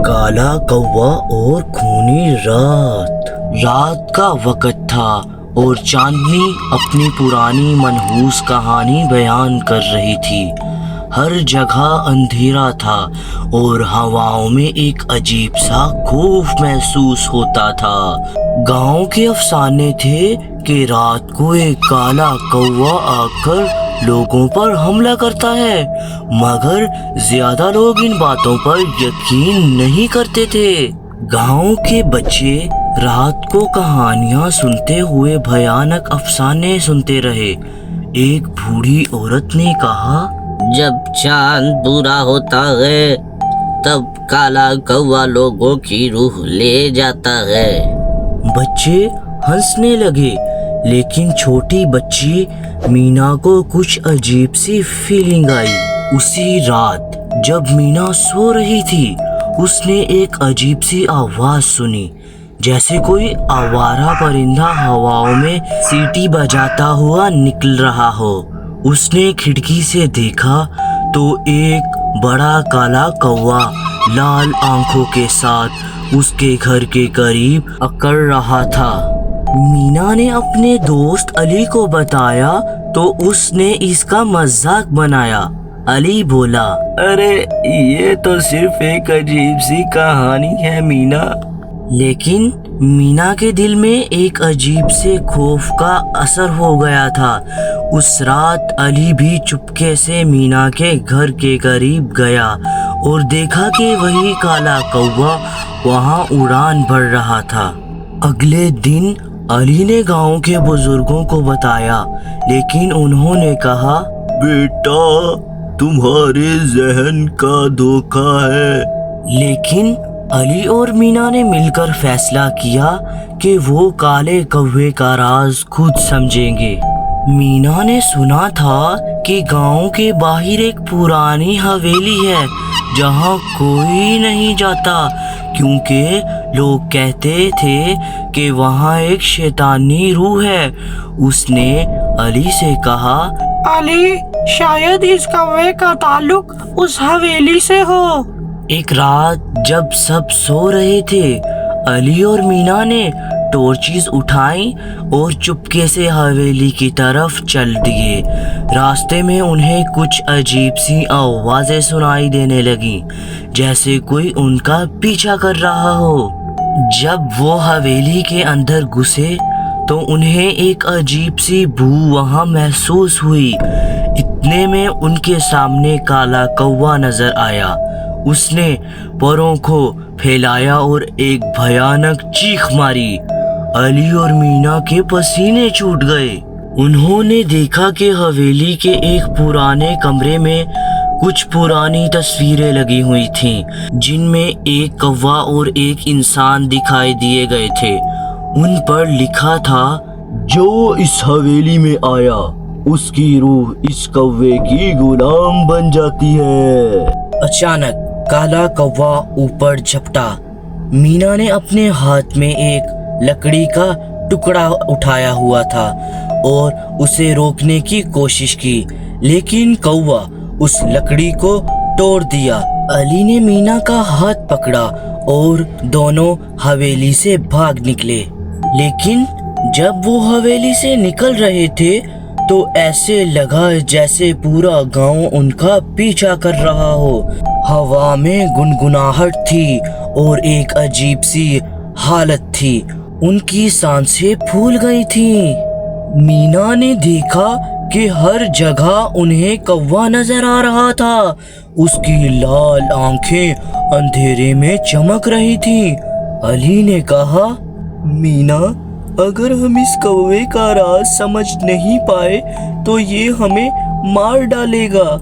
کالا کوا اور خونی رات۔ رات کا وقت تھا اور چاندنی اپنی پرانی منحوس کہانی بیان کر رہی تھی۔ ہر جگہ اندھیرا تھا اور ہواؤں میں ایک عجیب سا خوف محسوس ہوتا تھا۔ گاؤں کے افسانے تھے کہ رات کو ایک کالا کوا آ کر لوگوں پر حملہ کرتا ہے، مگر زیادہ لوگ ان باتوں پر یقین نہیں کرتے تھے۔ گاؤں کے بچے رات کو کہانیاں سنتے ہوئے بھیانک افسانے سنتے رہے۔ ایک بوڑھی عورت نے کہا، جب چاند برا ہوتا ہے تب کالا کوا لوگوں کی روح لے جاتا ہے۔ بچے ہنسنے لگے، لیکن چھوٹی بچی مینا کو کچھ عجیب سی فیلنگ آئی۔ اسی رات جب مینا سو رہی تھی، اس نے ایک عجیب سی آواز سنی، جیسے کوئی آوارہ پرندہ ہواؤں میں سیٹی بجاتا ہوا نکل رہا ہو۔ اس نے کھڑکی سے دیکھا تو ایک بڑا کالا کوا لال آنکھوں کے ساتھ اس کے گھر کے قریب اکڑ رہا تھا۔ مینا نے اپنے دوست علی کو بتایا تو اس نے اس کا مذاق بنایا۔ علی بولا، ارے یہ تو صرف ایک عجیب سی کہانی ہے مینا۔ لیکن مینا کے دل میں ایک عجیب سے خوف کا اثر ہو گیا تھا۔ اس رات علی بھی چپکے سے مینا کے گھر کے قریب گیا اور دیکھا کہ وہی کالا کوا وہاں اڑان بھر رہا تھا۔ اگلے دن علی نے گاؤں کے بزرگوں کو بتایا، لیکن انہوں نے کہا، بیٹا تمہارے ذہن کا دھوکہ ہے۔ لیکن علی اور مینا نے مل کر فیصلہ کیا کہ وہ کالے کوے کا راز خود سمجھیں گے۔ مینا نے سنا تھا کہ گاؤں کے باہر ایک پرانی حویلی ہے جہاں کوئی نہیں جاتا، کیونکہ لوگ کہتے تھے کہ وہاں ایک شیطانی روح ہے۔ اس نے علی سے کہا، علی شاید اس کوے کا تعلق اس حویلی سے ہو۔ ایک رات جب سب سو رہے تھے، علی اور مینا نے ٹارچز اٹھائیں اور چپکے سے حویلی کی طرف چل دیے۔ راستے میں انہیں کچھ عجیب سی آوازیں سنائی دینے لگیں، جیسے کوئی ان کا پیچھا کر رہا ہو۔ جب وہ حویلی کے اندر گھسے تو انہیں ایک عجیب سی بو وہاں محسوس ہوئی۔ اتنے میں ان کے سامنے کالا کوا نظر آیا۔ اس نے پروں کو پھیلایا اور ایک بھیانک چیخ ماری۔ علی اور مینا کے پسینے چھوٹ گئے۔ انہوں نے دیکھا کہ حویلی کے ایک پرانے کمرے میں کچھ پرانی تصویریں لگی ہوئی تھیں، جن میں ایک کوا اور ایک انسان دکھائی دیے گئے تھے۔ ان پر لکھا تھا، جو اس حویلی میں آیا اس کی روح اس کوے کی غلام بن جاتی ہے۔ اچانک کالا کوا اوپر جھپٹا۔ مینا نے اپنے ہاتھ میں ایک لکڑی کا ٹکڑا اٹھایا ہوا تھا اور اسے روکنے کی کوشش کی، لیکن کوا اس لکڑی کو توڑ دیا۔ علی نے مینا کا ہاتھ پکڑا اور دونوں حویلی سے بھاگ نکلے۔ لیکن جب وہ حویلی سے نکل رہے تھے تو ایسے لگا جیسے پورا گاؤں ان کا پیچھا کر رہا ہو۔ ہوا میں گنگناہٹ تھی اور ایک عجیب سی حالت تھی۔ ان کی سانسیں پھول گئی تھیں۔ مینا نے دیکھا کہ ہر جگہ انہیں کوا نظر آ رہا تھا۔ اس کی لال آنکھیں اندھیرے میں چمک رہی تھیں۔ علی نے کہا، مینا اگر ہم اس کوے کا راز سمجھ نہیں پائے تو یہ ہمیں مار ڈالے گا۔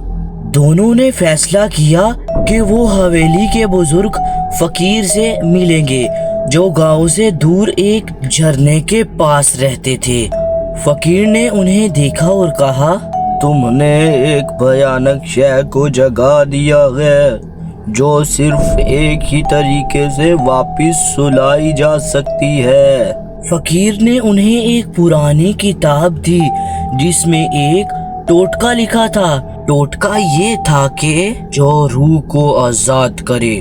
دونوں نے فیصلہ کیا کہ وہ حویلی کے بزرگ فقیر سے ملیں گے، جو گاؤں سے دور ایک جھرنے کے پاس رہتے تھے۔ فقیر نے انہیں دیکھا اور کہا، تم نے ایک بھیانک شے کو جگا دیا ہے جو صرف ایک ہی طریقے سے واپس سلائی جا سکتی ہے۔ فقیر نے انہیں ایک پرانی کتاب دی جس میں ایک ٹوٹکا لکھا تھا۔ ٹوٹکا یہ تھا کہ جو روح کو آزاد کرے